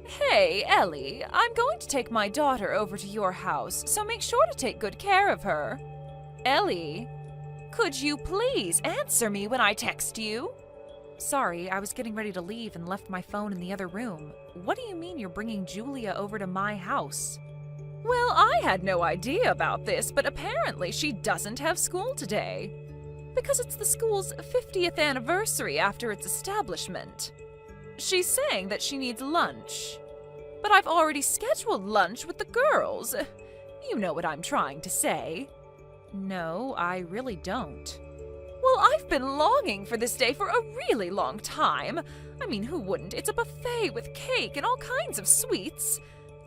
Hey, Ellie, I'm going to take my daughter over to your house, so make sure to take good care of her. Ellie, could you please answer me when I text you? Sorry, I was getting ready to leave and left my phone in the other room. What do you mean you're bringing Julia over to my house? Well, I had no idea about this, but apparently she doesn't have school today. Because it's the school's 50th anniversary after its establishment. She's saying that she needs lunch. But I've already scheduled lunch with the girls. You know what I'm trying to say. No, I really don't. Well, I've been longing for this day for a really long time. I mean, who wouldn't? It's a buffet with cake and all kinds of sweets.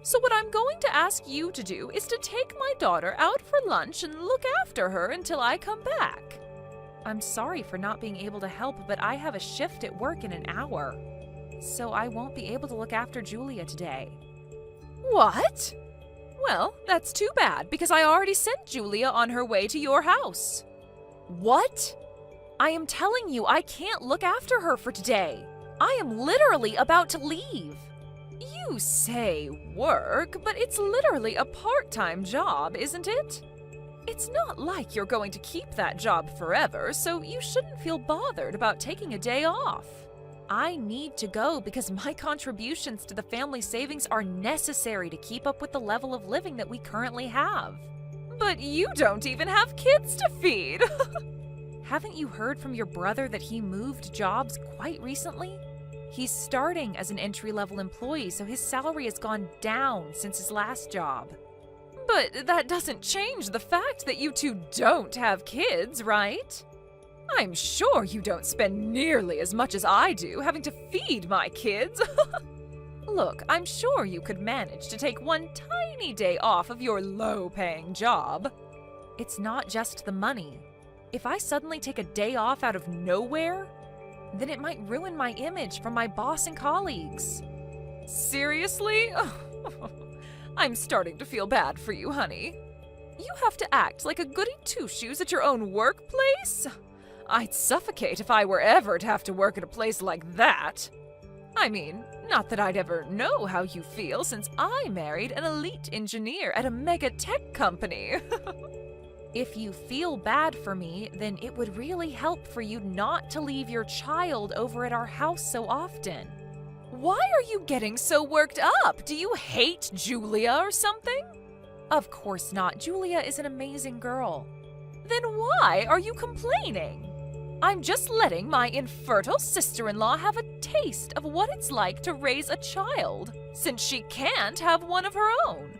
So what I'm going to ask you to do is to take my daughter out for lunch and look after her until I come back. I'm sorry for not being able to help, but I have a shift at work in an hour. So I won't be able to look after Julia today. What? Well, that's too bad, because I already sent Julia on her way to your house. What? I am telling you, I can't look after her for today. I am literally about to leave. You say work, but it's literally a part-time job, isn't it? It's not like you're going to keep that job forever, so you shouldn't feel bothered about taking a day off. I need to go because my contributions to the family savings are necessary to keep up with the level of living that we currently have. But you don't even have kids to feed! Haven't you heard from your brother that he moved jobs quite recently? He's starting as an entry-level employee, so his salary has gone down since his last job. But that doesn't change the fact that you two don't have kids, right? I'm sure you don't spend nearly as much as I do having to feed my kids. Look, I'm sure you could manage to take one tiny day off of your low-paying job. It's not just the money. If I suddenly take a day off out of nowhere, then it might ruin my image from my boss and colleagues. Seriously? I'm starting to feel bad for you, honey. You have to act like a goody two-shoes at your own workplace? I'd suffocate if I were ever to have to work at a place like that. I mean, not that I'd ever know how you feel since I married an elite engineer at a mega tech company. If you feel bad for me, then it would really help for you not to leave your child over at our house so often. Why are you getting so worked up? Do you hate Julia or something? Of course not. Julia is an amazing girl. Then why are you complaining? I'm just letting my infertile sister-in-law have a taste of what it's like to raise a child, since she can't have one of her own.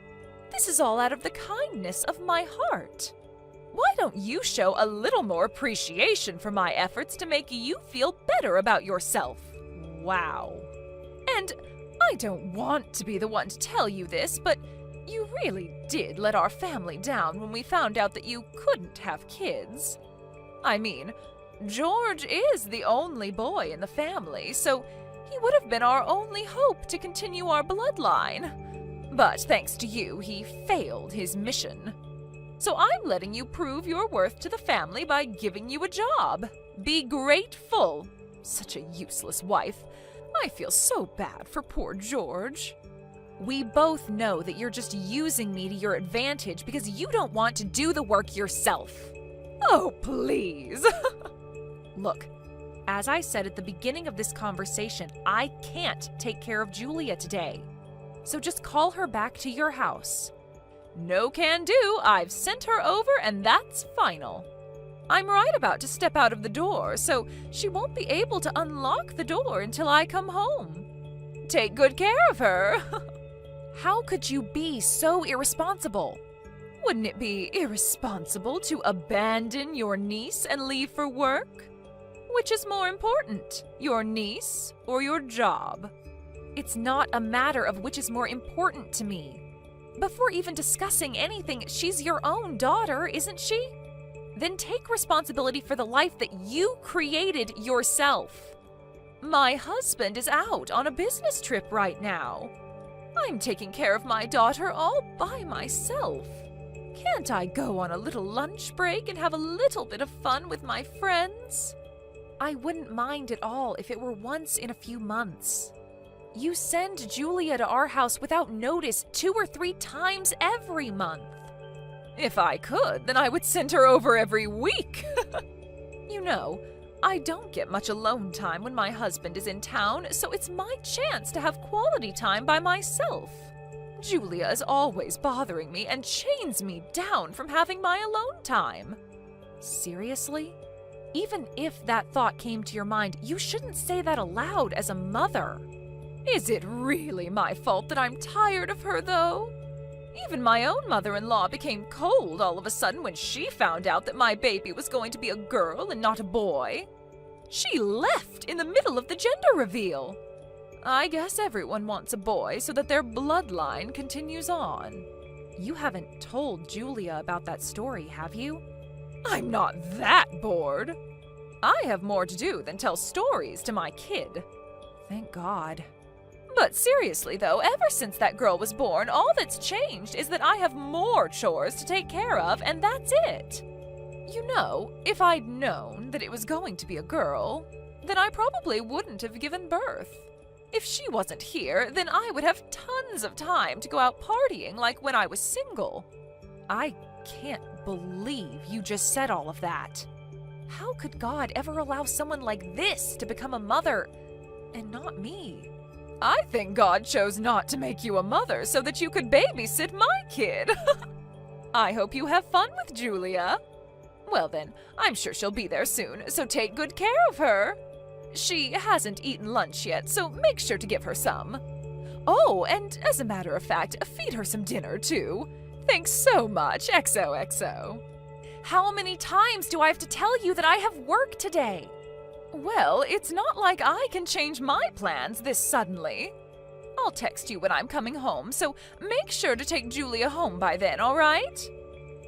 This is all out of the kindness of my heart. Why don't you show a little more appreciation for my efforts to make you feel better about yourself? Wow. And I don't want to be the one to tell you this, but you really did let our family down when we found out that you couldn't have kids. I mean, George is the only boy in the family, so he would have been our only hope to continue our bloodline. But thanks to you, he failed his mission. So I'm letting you prove your worth to the family by giving you a job. Be grateful. Such a useless wife. I feel so bad for poor George. We both know that you're just using me to your advantage because you don't want to do the work yourself. Oh, please. Look, as I said at the beginning of this conversation, I can't take care of Julia today. So just call her back to your house. No can do. I've sent her over and that's final. I'm right about to step out of the door, so she won't be able to unlock the door until I come home. Take good care of her. How could you be so irresponsible? Wouldn't it be irresponsible to abandon your niece and leave for work? Which is more important, your niece or your job? It's not a matter of which is more important to me. Before even discussing anything, she's your own daughter, isn't she? Then take responsibility for the life that you created yourself. My husband is out on a business trip right now. I'm taking care of my daughter all by myself. Can't I go on a little lunch break and have a little bit of fun with my friends? I wouldn't mind at all if it were once in a few months. You send Julia to our house without notice 2 or 3 times every month. If I could, then I would send her over every week. You know, I don't get much alone time when my husband is in town, so it's my chance to have quality time by myself. Julia is always bothering me and chains me down from having my alone time. Seriously? Even if that thought came to your mind, you shouldn't say that aloud as a mother. Is it really my fault that I'm tired of her, though? Even my own mother-in-law became cold all of a sudden when she found out that my baby was going to be a girl and not a boy. She left in the middle of the gender reveal. I guess everyone wants a boy so that their bloodline continues on. You haven't told Julia about that story, have you? I'm not that bored. I have more to do than tell stories to my kid. Thank God. But seriously though, ever since that girl was born, all that's changed is that I have more chores to take care of, and that's it. You know, if I'd known that it was going to be a girl, then I probably wouldn't have given birth. If she wasn't here, then I would have tons of time to go out partying like when I was single. I can't believe you just said all of that. How could God ever allow someone like this to become a mother, and not me? I think God chose not to make you a mother so that you could babysit my kid. I hope you have fun with Julia. Well then, I'm sure she'll be there soon, so take good care of her. She hasn't eaten lunch yet, so make sure to give her some. Oh, and as a matter of fact, feed her some dinner too. Thanks so much, XOXO. How many times do I have to tell you that I have work today? Well, it's not like I can change my plans this suddenly. I'll text you when I'm coming home, so make sure to take Julia home by then, all right?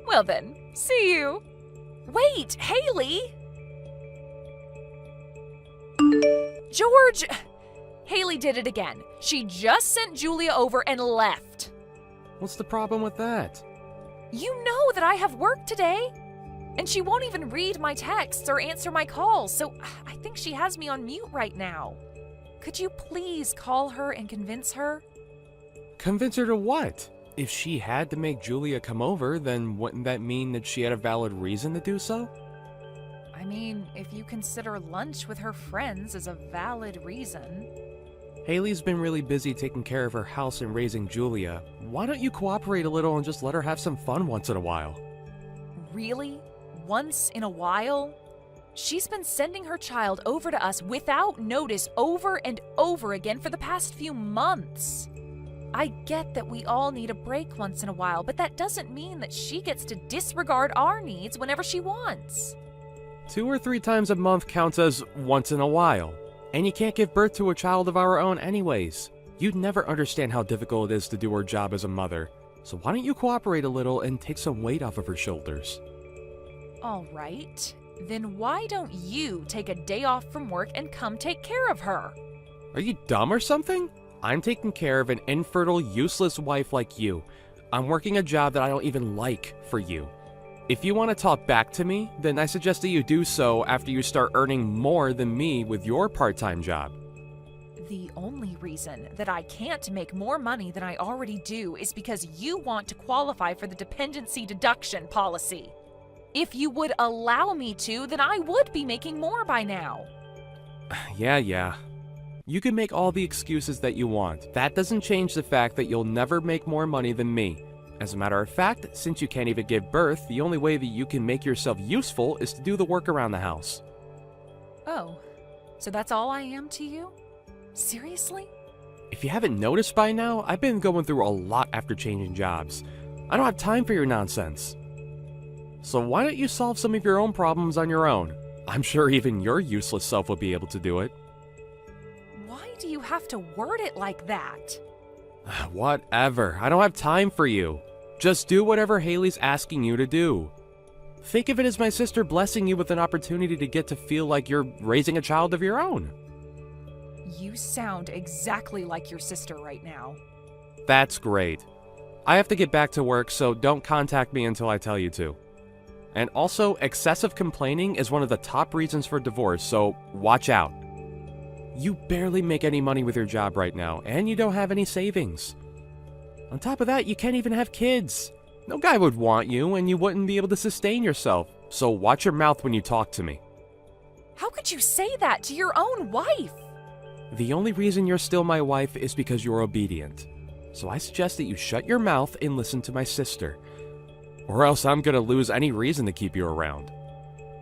Well then, see you. Wait, Hailey! George! Hailey did it again. She just sent Julia over and left. What's the problem with that? You know that I have work today. And she won't even read my texts or answer my calls, so I think she has me on mute right now. Could you please call her and convince her? Convince her to what? If she had to make Julia come over, then wouldn't that mean that she had a valid reason to do so? I mean, if you consider lunch with her friends as a valid reason. Hailey's been really busy taking care of her house and raising Julia. Why don't you cooperate a little and just let her have some fun once in a while? Really? Once in a while? She's been sending her child over to us without notice over and over again for the past few months. I get that we all need a break once in a while, but that doesn't mean that she gets to disregard our needs whenever she wants. 2 or 3 times a month counts as once in a while. And you can't give birth to a child of our own anyways. You'd never understand how difficult it is to do her job as a mother. So why don't you cooperate a little and take some weight off of her shoulders? All right. Then why don't you take a day off from work and come take care of her? Are you dumb or something? I'm taking care of an infertile, useless wife like you. I'm working a job that I don't even like for you. If you want to talk back to me, then I suggest that you do so after you start earning more than me with your part-time job. The only reason that I can't make more money than I already do is because you want to qualify for the dependency deduction policy. If you would allow me to, then I would be making more by now. Yeah. You can make all the excuses that you want. That doesn't change the fact that you'll never make more money than me. As a matter of fact, since you can't even give birth, the only way that you can make yourself useful is to do the work around the house. Oh, so that's all I am to you? Seriously? If you haven't noticed by now, I've been going through a lot after changing jobs. I don't have time for your nonsense. So why don't you solve some of your own problems on your own? I'm sure even your useless self will be able to do it. Why do you have to word it like that? Whatever. I don't have time for you. Just do whatever Hailey's asking you to do. Think of it as my sister blessing you with an opportunity to get to feel like you're raising a child of your own. You sound exactly like your sister right now. That's great. I have to get back to work, so don't contact me until I tell you to. And also, excessive complaining is one of the top reasons for divorce, so watch out. You barely make any money with your job right now, and you don't have any savings. On top of that, you can't even have kids. No guy would want you, and you wouldn't be able to sustain yourself. So watch your mouth when you talk to me. How could you say that to your own wife? The only reason you're still my wife is because you're obedient. So I suggest that you shut your mouth and listen to my sister. Or else I'm gonna lose any reason to keep you around.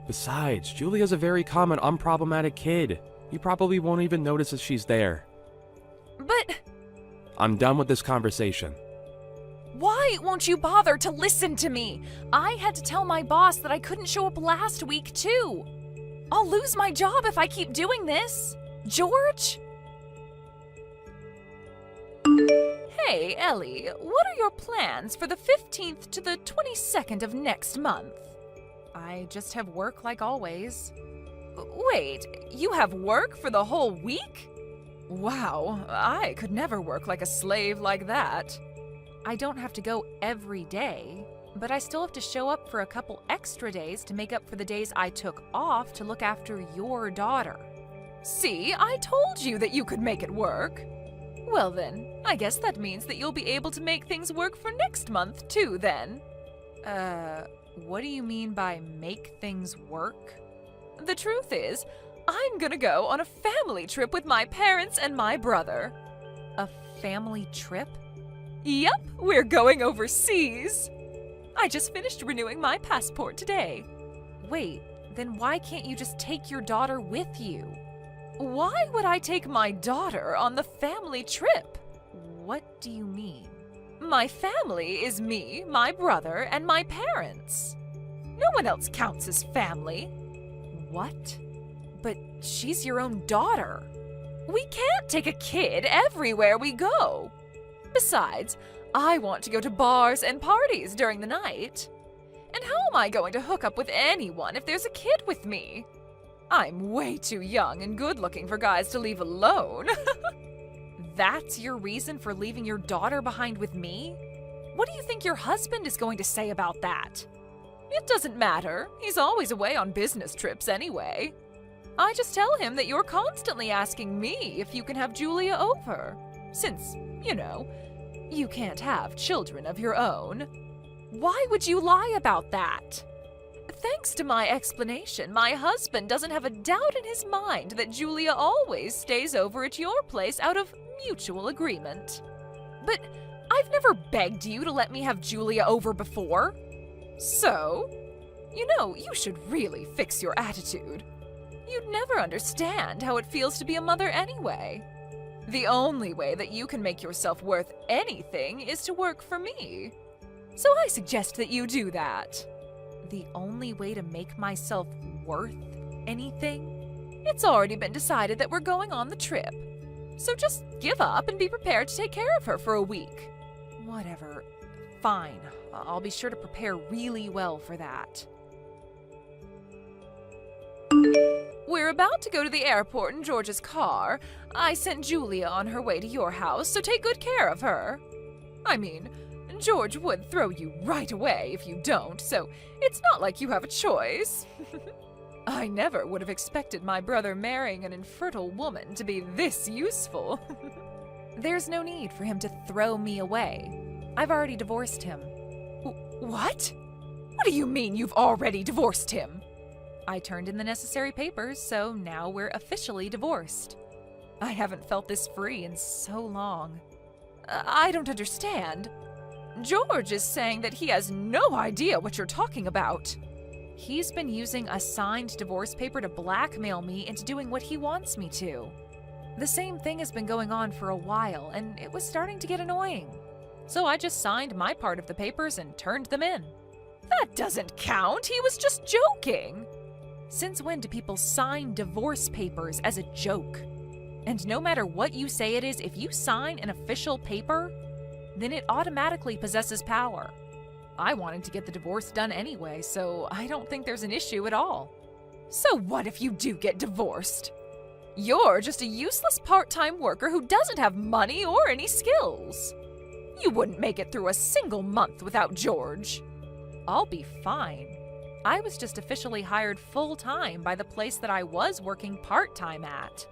Besides, Julia's a very common, unproblematic kid. You probably won't even notice that she's there. But I'm done with this conversation. why won't you bother to listen to me? I had to tell my boss that I couldn't show up last week, too. I'll lose my job if I keep doing this. George? Hey, Ellie, what are your plans for the 15th to the 22nd of next month? I just have work like always. Wait, you have work for the whole week? Wow, I could never work like a slave like that. I don't have to go every day, but I still have to show up for a couple extra days to make up for the days I took off to look after your daughter. See, I told you that you could make it work. Well then, I guess that means that you'll be able to make things work for next month too then. What do you mean by make things work? The truth is, I'm gonna go on a family trip with my parents and my brother. A family trip? Yep, we're going overseas. I just finished renewing my passport today. Wait, then why can't you just take your daughter with you? Why would I take my daughter on the family trip? What do you mean? My family is me, my brother, and my parents. No one else counts as family. What? But she's your own daughter. We can't take a kid everywhere we go. Besides, I want to go to bars and parties during the night. And how am I going to hook up with anyone if there's a kid with me? I'm way too young and good-looking for guys to leave alone. That's your reason for leaving your daughter behind with me? What do you think your husband is going to say about that? It doesn't matter. He's always away on business trips anyway. I just tell him that you're constantly asking me if you can have Julia over. Since, you know, you can't have children of your own. Why would you lie about that? Thanks to my explanation, my husband doesn't have a doubt in his mind that Julia always stays over at your place out of mutual agreement. But I've never begged you to let me have Julia over before. So, you know, you should really fix your attitude. You'd never understand how it feels to be a mother anyway. The only way that you can make yourself worth anything is to work for me. So I suggest that you do that. The only way to make myself worth anything? It's already been decided that we're going on the trip. So just give up and be prepared to take care of her for a week. Whatever. Fine. I'll be sure to prepare really well for that. We're about to go to the airport in George's car. I sent Julia on her way to your house, so take good care of her. I mean, George would throw you right away if you don't, so it's not like you have a choice. I never would have expected my brother marrying an infertile woman to be this useful. There's no need for him to throw me away. I've already divorced him. What? What do you mean you've already divorced him? I turned in the necessary papers, so now we're officially divorced. I haven't felt this free in so long. I don't understand. George is saying that he has no idea what you're talking about. He's been using a signed divorce paper to blackmail me into doing what he wants me to. The same thing has been going on for a while, and it was starting to get annoying. So I just signed my part of the papers and turned them in. That doesn't count. He was just joking. Since when do people sign divorce papers as a joke? And no matter what you say it is, if you sign an official paper, then it automatically possesses power. I wanted to get the divorce done anyway, so I don't think there's an issue at all. So what if you do get divorced? You're just a useless part-time worker who doesn't have money or any skills. You wouldn't make it through a single month without George. I'll be fine. I was just officially hired full-time by the place that I was working part-time at.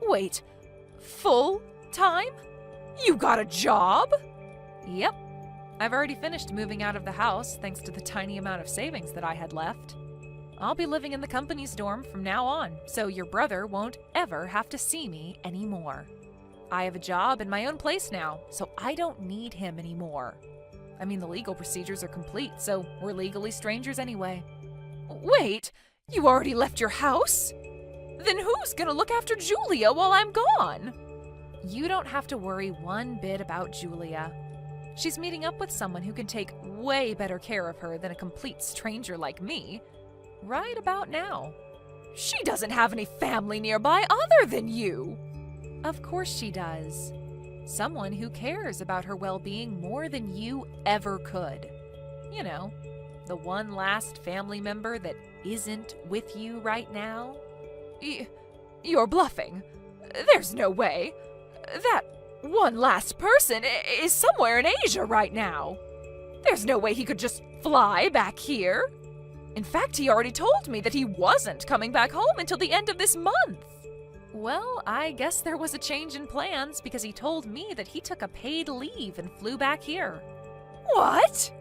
Wait, full-time? You got a job? Yep. I've already finished moving out of the house thanks to the tiny amount of savings that I had left. I'll be living in the company's dorm from now on, so your brother won't ever have to see me anymore. I have a job and my own place now, so I don't need him anymore. I mean, the legal procedures are complete, so we're legally strangers anyway. Wait, you already left your house? Then who's gonna look after Julia while I'm gone? You don't have to worry one bit about Julia. She's meeting up with someone who can take way better care of her than a complete stranger like me. Right about now. She doesn't have any family nearby other than you. Of course she does. Someone who cares about her well-being more than you ever could. You know, the one last family member that isn't with you right now. You're bluffing. There's no way. That one last person is somewhere in Asia right now. There's no way he could just fly back here. In fact, he already told me that he wasn't coming back home until the end of this month. Well, I guess there was a change in plans because he told me that he took a paid leave and flew back here. What?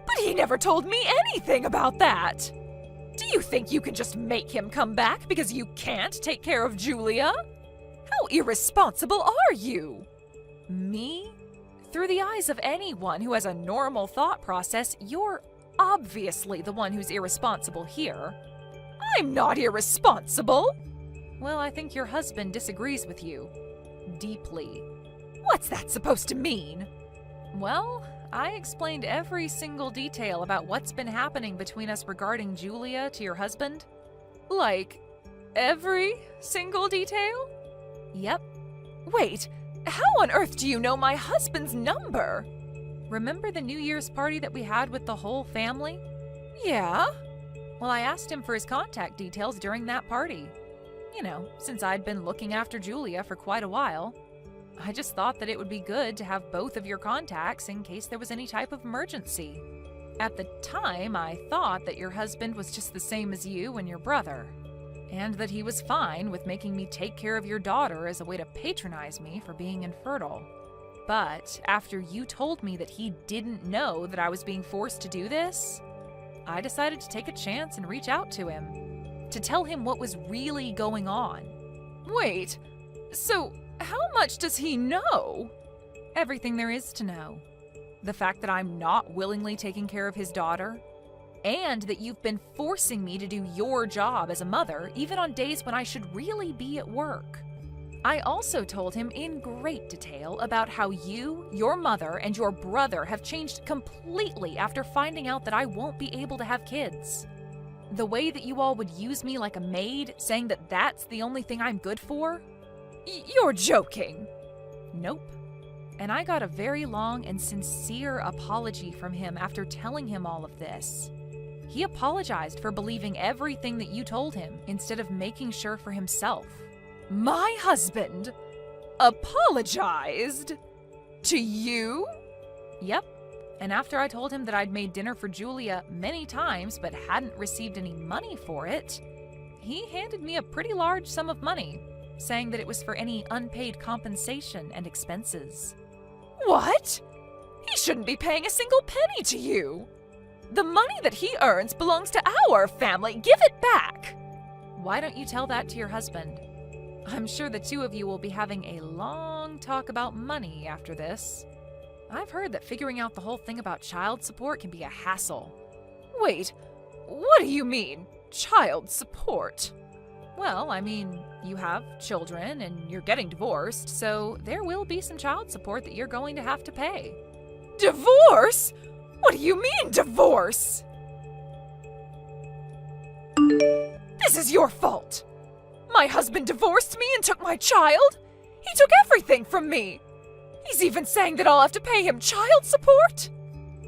But he never told me anything about that. Do you think you can just make him come back because you can't take care of Julia? How irresponsible are you? Me? Through the eyes of anyone who has a normal thought process, you're obviously the one who's irresponsible here. I'm not irresponsible. Well, I think your husband disagrees with you. Deeply. What's that supposed to mean? Well, I explained every single detail about what's been happening between us regarding Julia to your husband. Like, every single detail? Yep. Wait, how on earth do you know my husband's number? Remember the New Year's party that we had with the whole family? Yeah. Well, I asked him for his contact details during that party. You know, since I'd been looking after Julia for quite a while. I just thought that it would be good to have both of your contacts in case there was any type of emergency. At the time, I thought that your husband was just the same as you and your brother, and that he was fine with making me take care of your daughter as a way to patronize me for being infertile. But after you told me that he didn't know that I was being forced to do this, I decided to take a chance and reach out to him, to tell him what was really going on. Wait, so how much does he know? Everything there is to know. The fact that I'm not willingly taking care of his daughter, and that you've been forcing me to do your job as a mother, even on days when I should really be at work. I also told him in great detail about how you, your mother, and your brother have changed completely after finding out that I won't be able to have kids. The way that you all would use me like a maid, saying that that's the only thing I'm good for? You're joking. Nope. And I got a very long and sincere apology from him after telling him all of this. He apologized for believing everything that you told him instead of making sure for himself. My husband apologized to you? Yep. And after I told him that I'd made dinner for Julia many times but hadn't received any money for it, he handed me a pretty large sum of money, saying that it was for any unpaid compensation and expenses. What? He shouldn't be paying a single penny to you. The money that he earns belongs to our family. Give it back. Why don't you tell that to your husband? I'm sure the two of you will be having a long talk about money after this. I've heard that figuring out the whole thing about child support can be a hassle. Wait, what do you mean, child support? Well, I mean, you have children and you're getting divorced, so there will be some child support that you're going to have to pay. Divorce? What do you mean, divorce? This is your fault. My husband divorced me and took my child. He took everything from me. He's even saying that I'll have to pay him child support.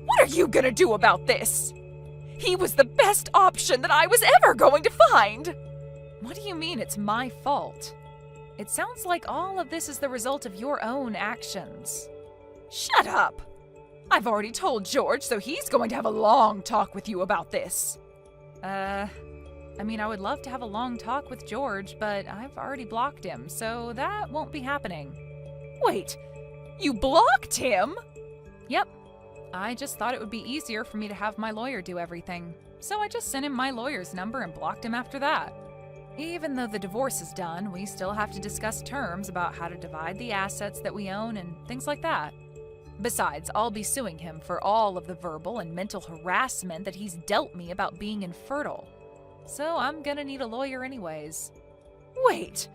What are you gonna do about this? He was the best option that I was ever going to find. What do you mean it's my fault? It sounds like all of this is the result of your own actions. Shut up. I've already told George, so he's going to have a long talk with you about this. I I mean, I would love to have a long talk with George, but I've already blocked him, so that won't be happening. Wait, you blocked him? Yep. I just thought it would be easier for me to have my lawyer do everything, so I just sent him my lawyer's number and blocked him after that. Even though the divorce is done, we still have to discuss terms about how to divide the assets that we own and things like that. Besides, I'll be suing him for all of the verbal and mental harassment that he's dealt me about being infertile. So I'm gonna need a lawyer anyways. Wait,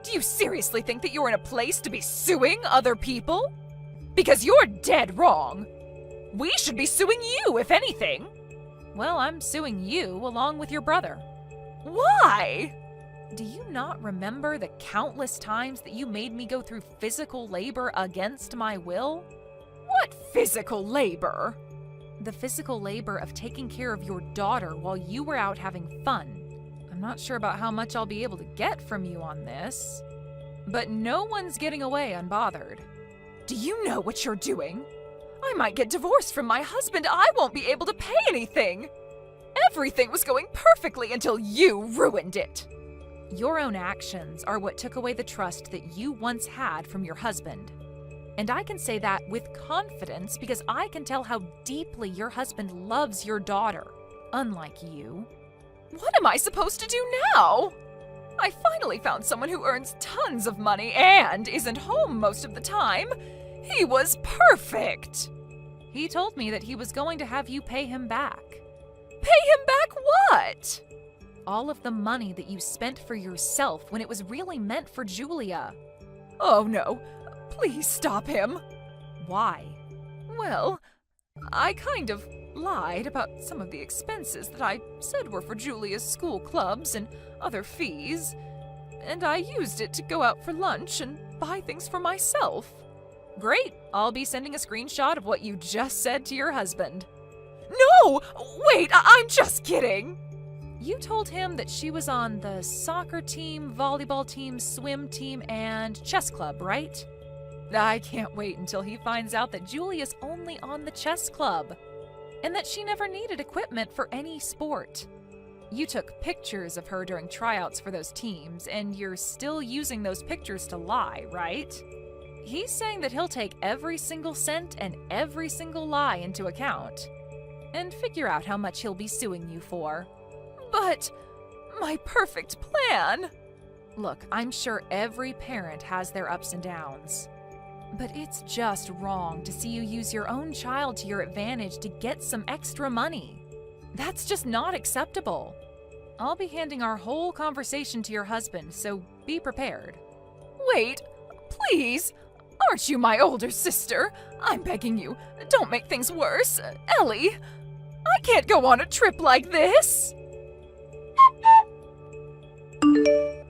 do you seriously think that you're in a place to be suing other people? Because you're dead wrong. We should be suing you, if anything. Well, I'm suing you along with your brother. Why? Do you not remember the countless times that you made me go through physical labor against my will? What physical labor? The physical labor of taking care of your daughter while you were out having fun. I'm not sure about how much I'll be able to get from you on this, but no one's getting away unbothered. Do you know what you're doing? I might get divorced from my husband. I won't be able to pay anything. Everything was going perfectly until you ruined it. Your own actions are what took away the trust that you once had from your husband. And I can say that with confidence because I can tell how deeply your husband loves your daughter, unlike you. What am I supposed to do now? I finally found someone who earns tons of money and isn't home most of the time. He was perfect. He told me that he was going to have you pay him back. Pay him back what? All of the money that you spent for yourself when it was really meant for Julia. Oh no, please stop him. Why? Well, I kind of lied about some of the expenses that I said were for Julia's school clubs and other fees, and I used it to go out for lunch and buy things for myself. Great, I'll be sending a screenshot of what you just said to your husband. No! Wait, I'm just kidding! You told him that she was on the soccer team, volleyball team, swim team, and chess club, right? I can't wait until he finds out that Julia's only on the chess club, and that she never needed equipment for any sport. You took pictures of her during tryouts for those teams, and you're still using those pictures to lie, right? He's saying that he'll take every single cent and every single lie into account, and figure out how much he'll be suing you for. But my perfect plan! Look, I'm sure every parent has their ups and downs. But it's just wrong to see you use your own child to your advantage to get some extra money. That's just not acceptable. I'll be handing our whole conversation to your husband, so be prepared. Wait, please! Aren't you my older sister? I'm begging you, don't make things worse. Ellie, I can't go on a trip like this!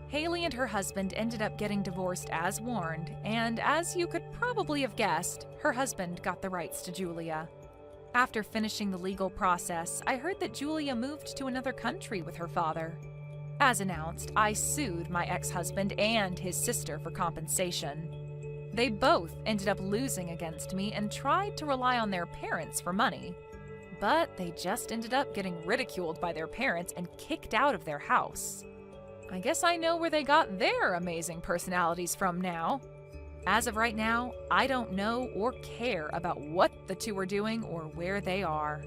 Hailey and her husband ended up getting divorced as warned, and as you could probably have guessed, her husband got the rights to Julia. After finishing the legal process, I heard that Julia moved to another country with her father. As announced, I sued my ex-husband and his sister for compensation. They both ended up losing against me and tried to rely on their parents for money. But they just ended up getting ridiculed by their parents and kicked out of their house. I guess I know where they got their amazing personalities from now. As of right now, I don't know or care about what the two are doing or where they are.